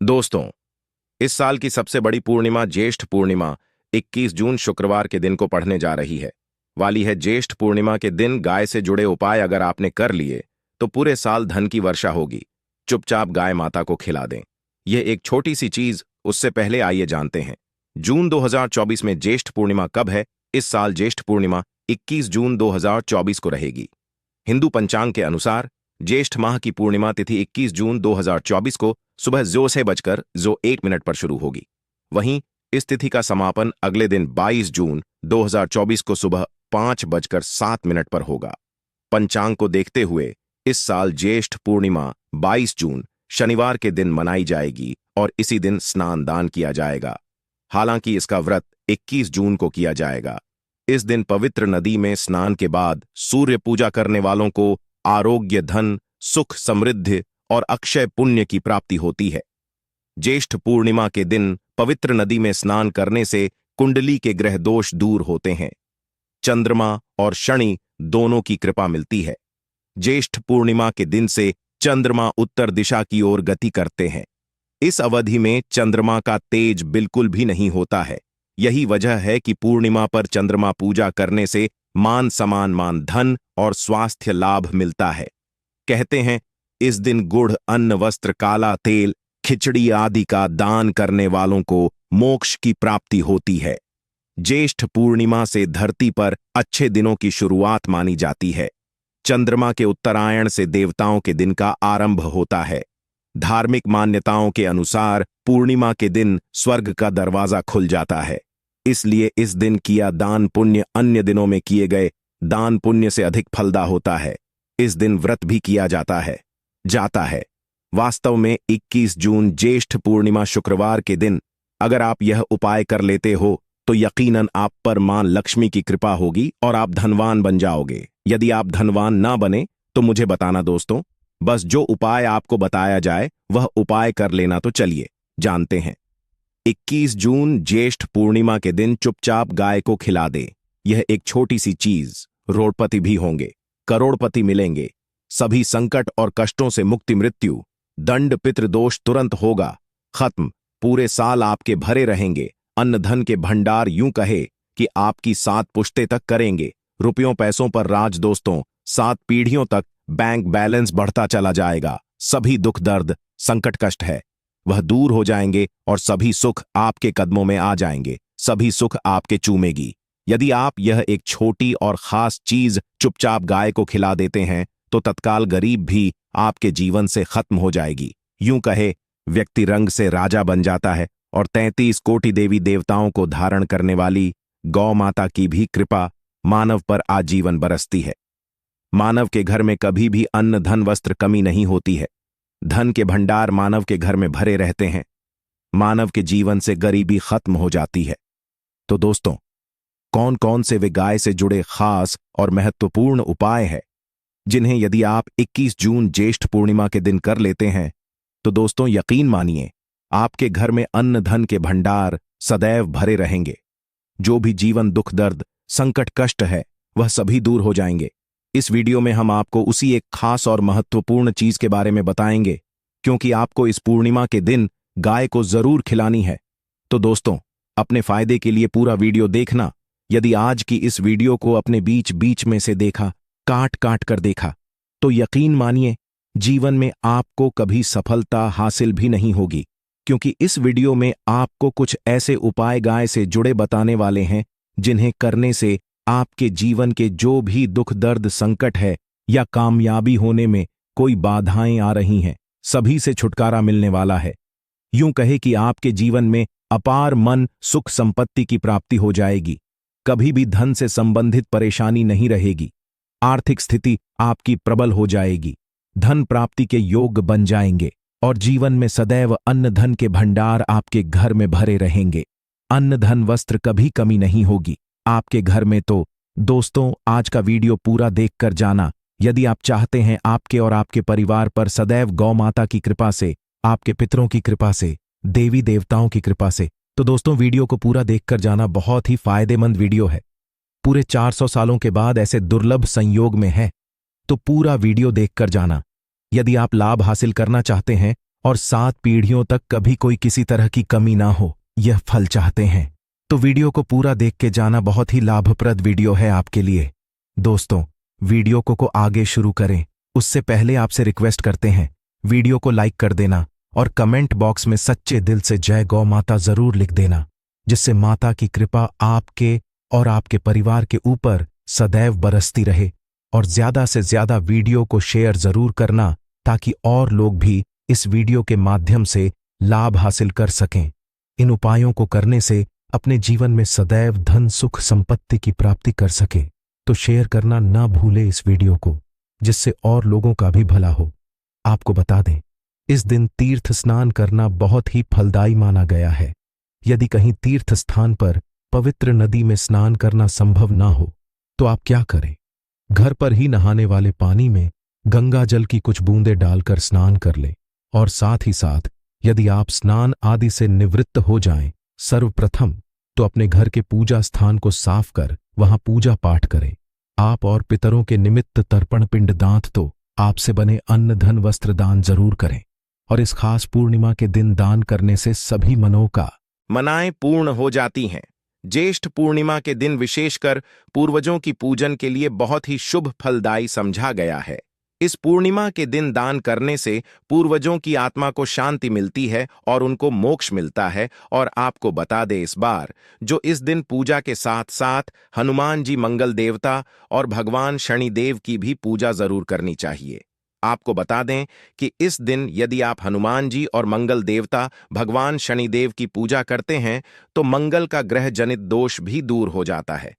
दोस्तों, इस साल की सबसे बड़ी पूर्णिमा ज्येष्ठ पूर्णिमा 21 जून शुक्रवार के दिन को पढ़ने जा रही है। वाली है ज्येष्ठ पूर्णिमा के दिन गाय से जुड़े उपाय अगर आपने कर लिए तो पूरे साल धन की वर्षा होगी। चुपचाप गाय माता को खिला दें। यह एक छोटी सी चीज, उससे पहले आइए जानते हैं जून 2024 में ज्येष्ठ पूर्णिमा कब है। इस साल ज्येष्ठ पूर्णिमा 21 जून 2024 को रहेगी। हिंदू पंचांग के अनुसार ज्येष्ठ माह की पूर्णिमा तिथि 21 जून 2024 को सुबह 06:01 पर शुरू होगी। वहीं इस तिथि का समापन अगले दिन 22 जून 2024 को सुबह 5:07 पर होगा। पंचांग को देखते हुए इस साल ज्येष्ठ पूर्णिमा 22 जून शनिवार के दिन मनाई जाएगी और इसी दिन स्नान दान किया जाएगा। हालांकि इसका व्रत 21 जून को किया जाएगा। इस दिन पवित्र नदी में स्नान के बाद सूर्य पूजा करने वालों को आरोग्य, धन, सुख, समृद्धि और अक्षय पुण्य की प्राप्ति होती है। ज्येष्ठ पूर्णिमा के दिन पवित्र नदी में स्नान करने से कुंडली के ग्रह दोष दूर होते हैं। चंद्रमा और शनि दोनों की कृपा मिलती है। ज्येष्ठ पूर्णिमा के दिन से चंद्रमा उत्तर दिशा की ओर गति करते हैं। इस अवधि में चंद्रमा का तेज बिल्कुल भी नहीं होता है। यही वजह है कि पूर्णिमा पर चंद्रमा पूजा करने से मान सम्मान, धन और स्वास्थ्य लाभ मिलता है। कहते हैं इस दिन गुड़, अन्न, वस्त्र, काला तेल, खिचड़ी आदि का दान करने वालों को मोक्ष की प्राप्ति होती है। ज्येष्ठ पूर्णिमा से धरती पर अच्छे दिनों की शुरुआत मानी जाती है। चंद्रमा के उत्तरायण से देवताओं के दिन का आरंभ होता है। धार्मिक मान्यताओं के अनुसार पूर्णिमा के दिन स्वर्ग का दरवाजा खुल जाता है। इसलिए इस दिन किया दान पुण्य अन्य दिनों में किए गए दान पुण्य से अधिक फलदा होता है। इस दिन व्रत भी किया जाता है। वास्तव में 21 जून ज्येष्ठ पूर्णिमा शुक्रवार के दिन अगर आप यह उपाय कर लेते हो तो यकीनन आप पर मां लक्ष्मी की कृपा होगी और आप धनवान बन जाओगे। यदि आप धनवान ना बने तो मुझे बताना दोस्तों। बस जो उपाय आपको बताया जाए वह उपाय कर लेना। तो चलिए जानते हैं। 21 जून ज्येष्ठ पूर्णिमा के दिन चुपचाप गाय को खिला दे। यह एक छोटी सी चीज, रोडपति भी होंगे, करोड़पति मिलेंगे, सभी संकट और कष्टों से मुक्ति, मृत्यु, दंड, पितृदोष तुरंत होगा खत्म। पूरे साल आपके भरे रहेंगे। अन्न धन के भंडार यूं कहे कि आपकी 7 पुश्ते तक करेंगे। रुपयों पैसों पर राज दोस्तों, 7 पीढ़ियों तक बैंक बैलेंस बढ़ता चला जाएगा। सभी दुख दर्द संकट कष्ट है वह दूर हो जाएंगे और सभी सुख आपके कदमों में आ जाएंगे। सभी सुख आपके चूमेगी। यदि आप यह एक छोटी और खास चीज चुपचाप गाय को खिला देते हैं तो तत्काल गरीब भी आपके जीवन से खत्म हो जाएगी। यूं कहे व्यक्ति रंग से राजा बन जाता है और 33 कोटि देवी देवताओं को धारण करने वाली गौ माता की भी कृपा मानव पर आजीवन बरसती है। मानव के घर में कभी भी अन्न, धन, वस्त्र कमी नहीं होती है। धन के भंडार मानव के घर में भरे रहते हैं। मानव के जीवन से गरीबी खत्म हो जाती है। तो दोस्तों, कौन कौन से वे गाय से जुड़े खास और महत्वपूर्ण उपाय हैं जिन्हें यदि आप 21 जून ज्येष्ठ पूर्णिमा के दिन कर लेते हैं तो दोस्तों यकीन मानिए आपके घर में अन्न धन के भंडार सदैव भरे रहेंगे। जो भी जीवन दुख दर्द संकट कष्ट है वह सभी दूर हो जाएंगे। इस वीडियो में हम आपको उसी एक खास और महत्वपूर्ण चीज के बारे में बताएंगे क्योंकि आपको इस पूर्णिमा के दिन गाय को जरूर खिलानी है। तो दोस्तों, अपने फायदे के लिए पूरा वीडियो देखना। यदि आज की इस वीडियो को अपने बीच बीच में से देखा, काट काट कर देखा, तो यकीन मानिए जीवन में आपको कभी सफलता हासिल भी नहीं होगी क्योंकि इस वीडियो में आपको कुछ ऐसे उपाय गाय से जुड़े बताने वाले हैं जिन्हें करने से आपके जीवन के जो भी दुख दर्द संकट है या कामयाबी होने में कोई बाधाएं आ रही हैं, सभी से छुटकारा मिलने वाला है। यूं कहे कि आपके जीवन में अपार मन, सुख, संपत्ति की प्राप्ति हो जाएगी। कभी भी धन से संबंधित परेशानी नहीं रहेगी। आर्थिक स्थिति आपकी प्रबल हो जाएगी। धन प्राप्ति के योग बन जाएंगे और जीवन में सदैव अन्न धन के भंडार आपके घर में भरे रहेंगे। अन्न धन वस्त्र कभी कमी नहीं होगी आपके घर में। तो दोस्तों, आज का वीडियो पूरा देखकर जाना। यदि आप चाहते हैं आपके और आपके परिवार पर सदैव गौ माता की कृपा से, आपके पितरों की कृपा से, देवी देवताओं की कृपा से, तो दोस्तों वीडियो को पूरा देखकर जाना। बहुत ही फायदेमंद वीडियो है। पूरे 400 सालों के बाद ऐसे दुर्लभ संयोग में है तो पूरा वीडियो देखकर जाना। यदि आप लाभ हासिल करना चाहते हैं और 7 पीढ़ियों तक कभी कोई किसी तरह की कमी ना हो, यह फल चाहते हैं तो वीडियो को पूरा देख के जाना। बहुत ही लाभप्रद वीडियो है आपके लिए। दोस्तों, वीडियो को आगे शुरू करें उससे पहले आपसे रिक्वेस्ट करते हैं वीडियो को लाइक कर देना और कमेंट बॉक्स में सच्चे दिल से जय गौ माता जरूर लिख देना, जिससे माता की कृपा आपके और आपके परिवार के ऊपर सदैव बरसती रहे। और ज्यादा से ज्यादा वीडियो को शेयर जरूर करना ताकि और लोग भी इस वीडियो के माध्यम से लाभ हासिल कर सकें। इन उपायों को करने से अपने जीवन में सदैव धन सुख संपत्ति की प्राप्ति कर सके तो शेयर करना ना भूले इस वीडियो को, जिससे और लोगों का भी भला हो। आपको बता दें, इस दिन तीर्थ स्नान करना बहुत ही फलदायी माना गया है। यदि कहीं तीर्थ स्थान पर पवित्र नदी में स्नान करना संभव ना हो तो आप क्या करें, घर पर ही नहाने वाले पानी में गंगा जल की कुछ बूंदें डालकर स्नान कर लें। और साथ ही साथ यदि आप स्नान आदि से निवृत्त हो जाएं, सर्वप्रथम तो अपने घर के पूजा स्थान को साफ कर वहां पूजा पाठ करें। आप और पितरों के निमित्त तर्पण पिंड दान तो आपसे बने अन्न धन वस्त्र दान जरूर करें। और इस खास पूर्णिमा के दिन दान करने से सभी मनाएं पूर्ण हो जाती हैं। ज्येष्ठ पूर्णिमा के दिन विशेषकर पूर्वजों की पूजन के लिए बहुत ही शुभ फलदायी समझा गया है। इस पूर्णिमा के दिन दान करने से पूर्वजों की आत्मा को शांति मिलती है और उनको मोक्ष मिलता है। और आपको बता दे इस बार जो इस दिन पूजा के साथ साथ हनुमान जी मंगल देवता और भगवान शनिदेव की भी पूजा जरूर करनी चाहिए। आपको बता दें कि इस दिन यदि आप हनुमान जी और मंगल देवता भगवान शनिदेव की पूजा करते हैं तो मंगल का ग्रह जनित दोष भी दूर हो जाता है।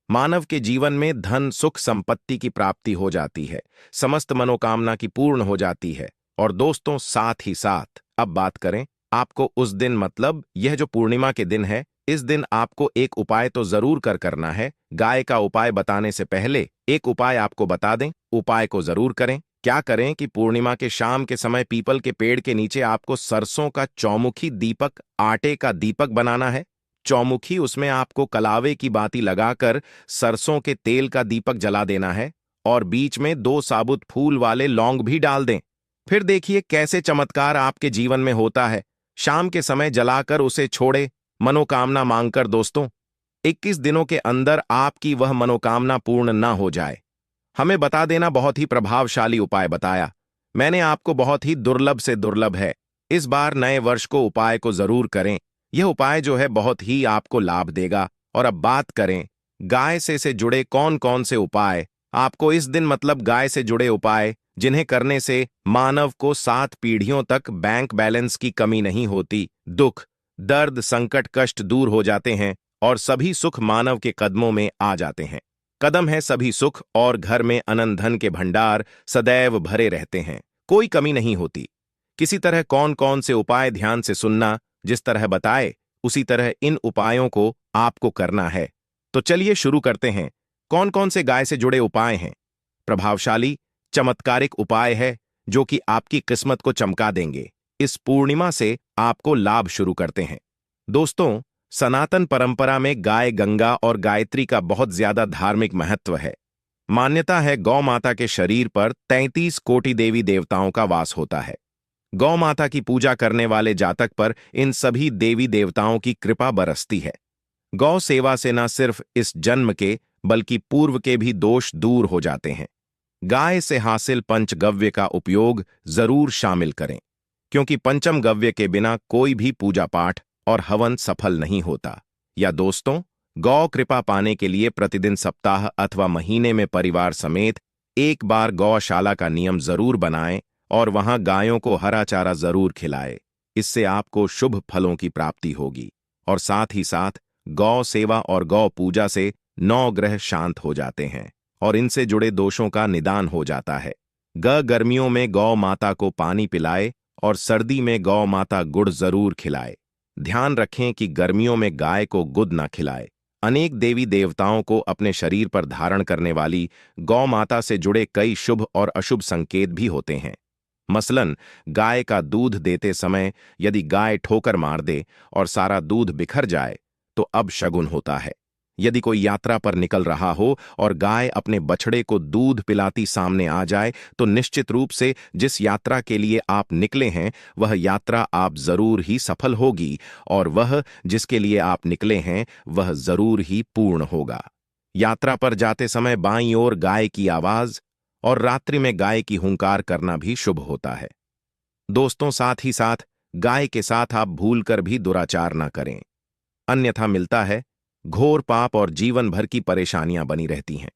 मानव के जीवन में धन सुख संपत्ति की प्राप्ति हो जाती है, समस्त मनोकामना की पूर्ण हो जाती है। और दोस्तों, साथ ही साथ अब बात करें आपको उस दिन, मतलब यह जो पूर्णिमा के दिन है, इस दिन आपको एक उपाय तो जरूर करना है। गाय का उपाय बताने से पहले एक उपाय आपको बता दें, उपाय को जरूर करें। क्या करें कि पूर्णिमा के शाम के समय पीपल के पेड़ के नीचे आपको सरसों का चौमुखी दीपक, आटे का दीपक बनाना है। चौमुखी, उसमें आपको कलावे की बाती लगाकर सरसों के तेल का दीपक जला देना है और बीच में 2 साबुत फूल वाले लौंग भी डाल दें। फिर देखिए कैसे चमत्कार आपके जीवन में होता है। शाम के समय जलाकर उसे छोड़े, मनोकामना मांगकर। दोस्तों, 21 दिनों के अंदर आपकी वह मनोकामना पूर्ण ना हो जाए। हमें बता देना, बहुत ही प्रभावशाली उपाय बताया मैंने आपको, बहुत ही दुर्लभ से दुर्लभ है। इस बार नए वर्ष को उपाय को जरूर करें। यह उपाय जो है बहुत ही आपको लाभ देगा। और अब बात करें गाय से जुड़े कौन कौन से उपाय आपको इस दिन, मतलब गाय से जुड़े उपाय जिन्हें करने से मानव को 7 पीढ़ियों तक बैंक बैलेंस की कमी नहीं होती, दुख दर्द संकट कष्ट दूर हो जाते हैं और सभी सुख मानव के कदमों में आ जाते हैं। कदम है सभी सुख और घर में अनंत धन के भंडार सदैव भरे रहते हैं, कोई कमी नहीं होती। किसी तरह कौन कौन से उपाय ध्यान से सुनना, जिस तरह बताए उसी तरह इन उपायों को आपको करना है। तो चलिए शुरू करते हैं। कौन कौन से गाय से जुड़े उपाय हैं? प्रभावशाली चमत्कारिक उपाय है जो कि आपकी किस्मत को चमका देंगे। इस पूर्णिमा से आपको लाभ शुरू करते हैं। दोस्तों, सनातन परंपरा में गाय गंगा और गायत्री का बहुत ज्यादा धार्मिक महत्व है। मान्यता है गौ माता के शरीर पर 33 कोटि देवी देवताओं का वास होता है। गौ माता की पूजा करने वाले जातक पर इन सभी देवी देवताओं की कृपा बरसती है। गौ सेवा से न सिर्फ इस जन्म के बल्कि पूर्व के भी दोष दूर हो जाते हैं। गाय से हासिल पंचगव्य का उपयोग जरूर शामिल करें, क्योंकि पंचम गव्य के बिना कोई भी पूजा पाठ और हवन सफल नहीं होता। या दोस्तों, गौ कृपा पाने के लिए प्रतिदिन सप्ताह अथवा महीने में परिवार समेत एक बार गौशाला का नियम जरूर बनाएं और वहां गायों को हरा चारा जरूर खिलाएं। इससे आपको शुभ फलों की प्राप्ति होगी। और साथ ही साथ गौ सेवा और गौ पूजा से 9 ग्रह शांत हो जाते हैं और इनसे जुड़े दोषों का निदान हो जाता है। गर्मियों में गौ माता को पानी पिलाए और सर्दी में गौ माता गुड़ जरूर खिलाए। ध्यान रखें कि गर्मियों में गाय को गुद न खिलाए। अनेक देवी देवताओं को अपने शरीर पर धारण करने वाली गौ माता से जुड़े कई शुभ और अशुभ संकेत भी होते हैं। मसलन, गाय का दूध देते समय यदि गाय ठोकर मार दे और सारा दूध बिखर जाए तो अब शगुन होता है। यदि कोई यात्रा पर निकल रहा हो और गाय अपने बछड़े को दूध पिलाती सामने आ जाए तो निश्चित रूप से जिस यात्रा के लिए आप निकले हैं वह यात्रा आप जरूर ही सफल होगी और वह जिसके लिए आप निकले हैं वह जरूर ही पूर्ण होगा। यात्रा पर जाते समय बाईं ओर गाय की आवाज और रात्रि में गाय की हुंकार करना भी शुभ होता है। दोस्तों, साथ ही साथ गाय के साथ आप भूलकर भी दुराचार ना करें, अन्यथा मिलता है घोर पाप और जीवन भर की परेशानियां बनी रहती हैं।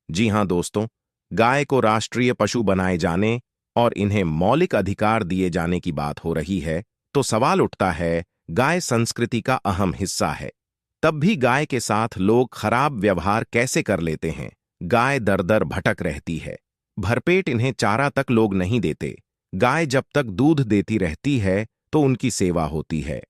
जी हां दोस्तों, गाय को राष्ट्रीय पशु बनाए जाने और इन्हें मौलिक अधिकार दिए जाने की बात हो रही है तो सवाल उठता है, गाय संस्कृति का अहम हिस्सा है, तब भी गाय के साथ लोग खराब व्यवहार कैसे कर लेते हैं। गाय दर दर भटक रहती है, भरपेट इन्हें चारा तक लोग नहीं देते। गाय जब तक दूध देती रहती है तो उनकी सेवा होती है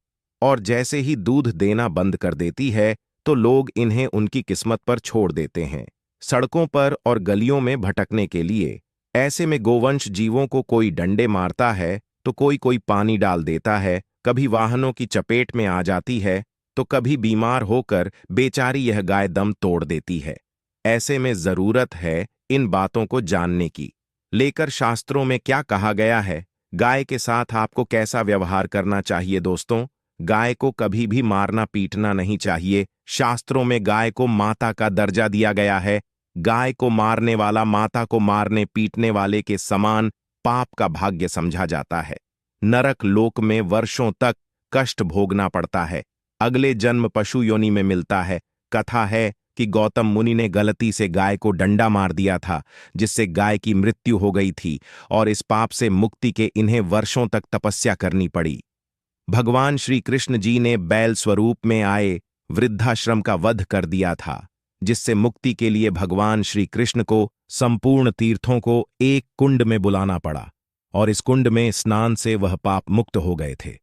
और जैसे ही दूध देना बंद कर देती है तो लोग इन्हें उनकी किस्मत पर छोड़ देते हैं, सड़कों पर और गलियों में भटकने के लिए। ऐसे में गोवंश जीवों को कोई डंडे मारता है तो कोई पानी डाल देता है, कभी वाहनों की चपेट में आ जाती है तो कभी बीमार होकर बेचारी यह गाय दम तोड़ देती है। ऐसे में जरूरत है इन बातों को जानने की। लेकर शास्त्रों में क्या कहा गया है, गाय के साथ आपको कैसा व्यवहार करना चाहिए। दोस्तों, गाय को कभी भी मारना पीटना नहीं चाहिए। शास्त्रों में गाय को माता का दर्जा दिया गया है। गाय को मारने वाला माता को मारने पीटने वाले के समान पाप का भाग्य समझा जाता है। नरक लोक में वर्षों तक कष्ट भोगना पड़ता है, अगले जन्म पशु योनि में मिलता है। कथा है कि गौतम मुनि ने गलती से गाय को डंडा मार दिया था, जिससे गाय की मृत्यु हो गई थी और इस पाप से मुक्ति के इन्हें वर्षों तक तपस्या करनी पड़ी। भगवान श्री कृष्ण जी ने बैल स्वरूप में आए वृद्धाश्रम का वध कर दिया था, जिससे मुक्ति के लिए भगवान श्री कृष्ण को संपूर्ण तीर्थों को एक कुंड में बुलाना पड़ा और इस कुंड में स्नान से वह पाप मुक्त हो गए थे।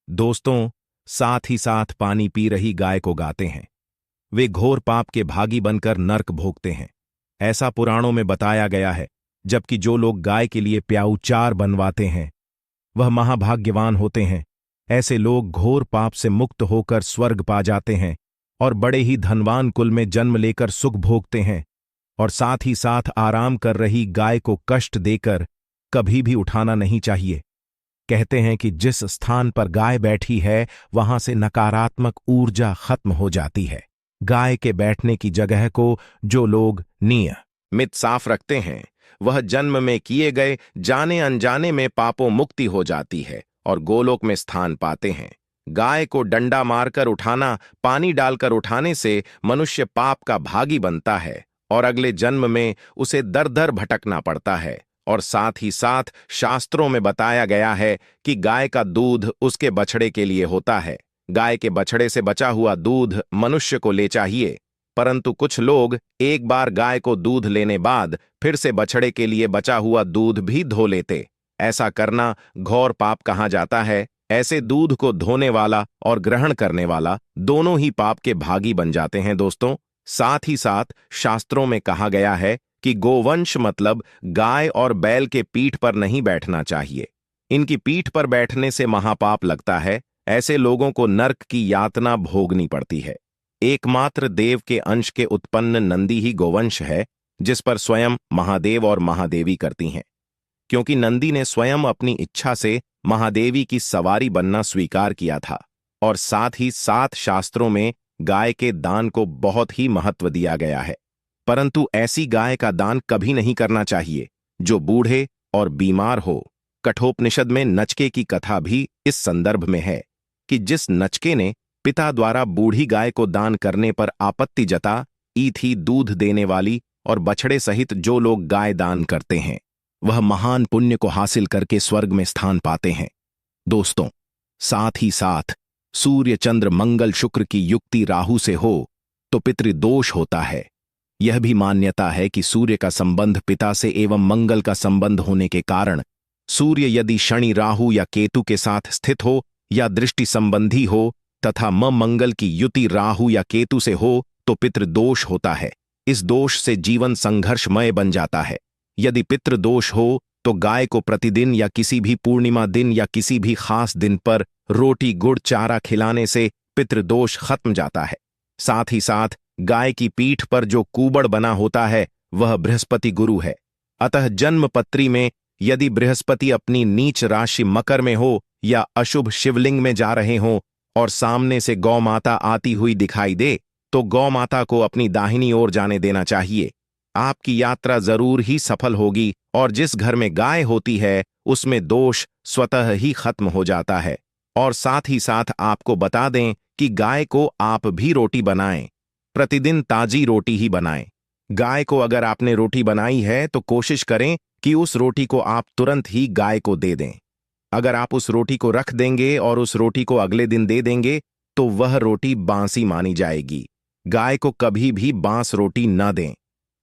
दोस्तों, साथ ही साथ पानी पी रही गाय को गाते हैं, वे घोर पाप के भागी बनकर नर्क भोगते हैं, ऐसा पुराणों में बताया गया है। जबकि जो लोग गाय के लिए प्याऊचार बनवाते हैं वह महाभाग्यवान होते हैं। ऐसे लोग घोर पाप से मुक्त होकर स्वर्ग पा जाते हैं और बड़े ही धनवान कुल में जन्म लेकर सुख भोगते हैं। और साथ ही साथ आराम कर रही गाय को कष्ट देकर कभी भी उठाना नहीं चाहिए। कहते हैं कि जिस स्थान पर गाय बैठी है वहां से नकारात्मक ऊर्जा खत्म हो जाती है। गाय के बैठने की जगह को जो लोग नियमित साफ रखते हैं वह जन्म में किए गए जाने अनजाने में पापों मुक्ति हो जाती है और गोलोक में स्थान पाते हैं। गाय को डंडा मारकर उठाना, पानी डालकर उठाने से मनुष्य पाप का भागी बनता है और अगले जन्म में उसे दर दर भटकना पड़ता है। और साथ ही साथ शास्त्रों में बताया गया है कि गाय का दूध उसके बछड़े के लिए होता है। गाय के बछड़े से बचा हुआ दूध मनुष्य को ले चाहिए, परंतु कुछ लोग एक बार गाय को दूध लेने बाद फिर से बछड़े के लिए बचा हुआ दूध भी धो लेते। ऐसा करना घोर पाप कहा जाता है। ऐसे दूध को धोने वाला और ग्रहण करने वाला दोनों ही पाप के भागी बन जाते हैं। दोस्तों, साथ ही साथ शास्त्रों में कहा गया है कि गोवंश मतलब गाय और बैल के पीठ पर नहीं बैठना चाहिए। इनकी पीठ पर बैठने से महापाप लगता है। ऐसे लोगों को नर्क की यातना भोगनी पड़ती है। एकमात्र देव के अंश के उत्पन्न नंदी ही गोवंश है, जिस पर स्वयं महादेव और महादेवी करती हैं। क्योंकि नंदी ने स्वयं अपनी इच्छा से महादेवी की सवारी बनना स्वीकार किया था। और साथ ही साथ शास्त्रों में गाय के दान को बहुत ही महत्व दिया गया है, परंतु ऐसी गाय का दान कभी नहीं करना चाहिए जो बूढ़े और बीमार हो। कठोपनिषद में नचके की कथा भी इस संदर्भ में है कि जिस नचके ने पिता द्वारा बूढ़ी गाय को दान करने पर आपत्ति जताई थी, दूध देने वाली और बछड़े सहित जो लोग गाय दान करते हैं वह महान पुण्य को हासिल करके स्वर्ग में स्थान पाते हैं। दोस्तों, साथ ही साथ सूर्य चंद्र मंगल शुक्र की युक्ति राहु से हो तो पितृदोष होता है। यह भी मान्यता है कि सूर्य का संबंध पिता से एवं मंगल का संबंध होने के कारण सूर्य यदि शनि राहु या केतु के साथ स्थित हो या दृष्टि संबंधी हो तथा मंगल की युति राहु या केतु से हो तो पितृदोष होता है। इस दोष से जीवन संघर्षमय बन जाता है। यदि पितृदोष हो तो गाय को प्रतिदिन या किसी भी पूर्णिमा दिन या किसी भी खास दिन पर रोटी गुड़ चारा खिलाने से पितृदोष खत्म जाता है। साथ ही साथ गाय की पीठ पर जो कूबड़ बना होता है वह बृहस्पति गुरु है। अतः जन्म पत्री में यदि बृहस्पति अपनी नीच राशि मकर में हो या अशुभ शिवलिंग में जा रहे हों और सामने से गौ माता आती हुई दिखाई दे तो गौ माता को अपनी दाहिनी ओर जाने देना चाहिए। आपकी यात्रा जरूर ही सफल होगी और जिस घर में गाय होती है उसमें दोष स्वतः ही खत्म हो जाता है। और साथ ही साथ आपको बता दें कि गाय को आप भी रोटी बनाएं, प्रतिदिन ताजी रोटी ही बनाएं। गाय को अगर आपने रोटी बनाई है तो कोशिश करें कि उस रोटी को आप तुरंत ही गाय को दे दें। अगर आप उस रोटी को रख देंगे और उस रोटी को अगले दिन दे देंगे तो वह रोटी बासी मानी जाएगी। गाय को कभी भी बांस रोटी न दें,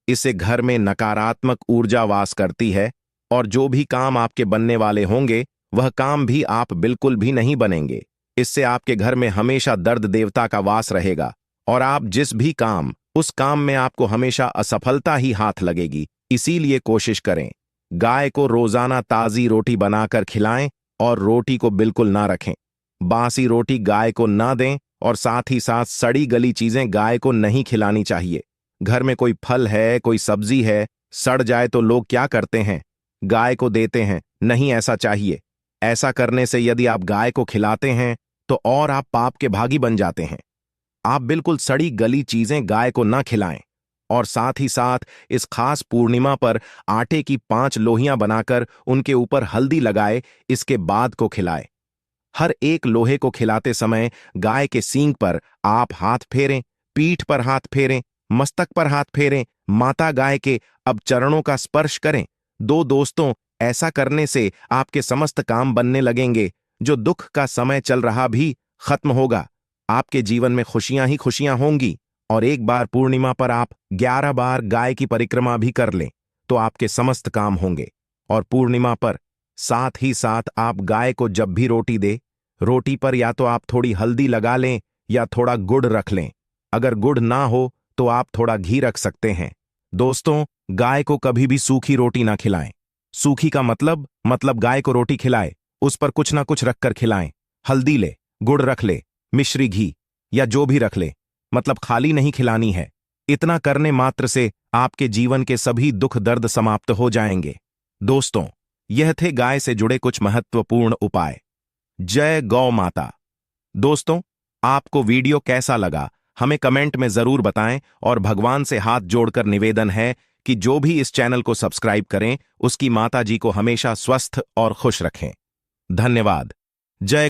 इससे घर में नकारात्मक ऊर्जा वास करती है और जो भी काम आपके बनने वाले होंगे वह काम भी आप बिल्कुल भी नहीं बनेंगे। इससे आपके घर में हमेशा दर्द देवता का वास रहेगा और आप जिस भी काम उस काम में आपको हमेशा असफलता ही हाथ लगेगी। इसीलिए कोशिश करें गाय को रोजाना ताजी रोटी बनाकर खिलाएं और रोटी को बिल्कुल ना रखें। बासी रोटी गाय को ना दें और साथ ही साथ सड़ी गली चीजें गाय को नहीं खिलानी चाहिए। घर में कोई फल है, कोई सब्जी है, सड़ जाए तो लोग क्या करते हैं, गाय को देते हैं। नहीं, ऐसा चाहिए। ऐसा करने से यदि आप गाय को खिलाते हैं तो और आप पाप के भागी बन जाते हैं। आप बिल्कुल सड़ी गली चीजें गाय को ना खिलाएं और साथ ही साथ इस खास पूर्णिमा पर आटे की 5 लोहियां बनाकर उनके ऊपर हल्दी लगाए, इसके बाद को खिलाएं। हर एक लोहे को खिलाते समय गाय के सींग पर आप हाथ फेरें, पीठ पर हाथ फेरें, मस्तक पर हाथ फेरें, माता गाय के अब चरणों का स्पर्श करें। दोस्तों, ऐसा करने से आपके समस्त काम बनने लगेंगे। जो दुख का समय चल रहा भी खत्म होगा। आपके जीवन में खुशियां ही खुशियां होंगी। और एक बार पूर्णिमा पर आप 11 बार गाय की परिक्रमा भी कर लें तो आपके समस्त काम होंगे। और पूर्णिमा पर साथ ही साथ आप गाय को जब भी रोटी दे, रोटी पर या तो आप थोड़ी हल्दी लगा लें या थोड़ा गुड़ रख लें। अगर गुड़ ना हो तो आप थोड़ा घी रख सकते हैं। दोस्तों, गाय को कभी भी सूखी रोटी ना खिलाएं। सूखी का मतलब गाय को रोटी खिलाए, उस पर कुछ ना कुछ रखकर खिलाएं। हल्दी ले, गुड़ रख ले, मिश्री घी या जो भी रख ले, मतलब खाली नहीं खिलानी है। इतना करने मात्र से आपके जीवन के सभी दुख दर्द समाप्त हो जाएंगे। दोस्तों, यह थे गाय से जुड़े कुछ महत्वपूर्ण उपाय। जय गौ माता। दोस्तों, आपको वीडियो कैसा लगा हमें कमेंट में जरूर बताएं और भगवान से हाथ जोड़कर निवेदन है कि जो भी इस चैनल को सब्सक्राइब करें उसकी माता जी को हमेशा स्वस्थ और खुश रखें। धन्यवाद। जय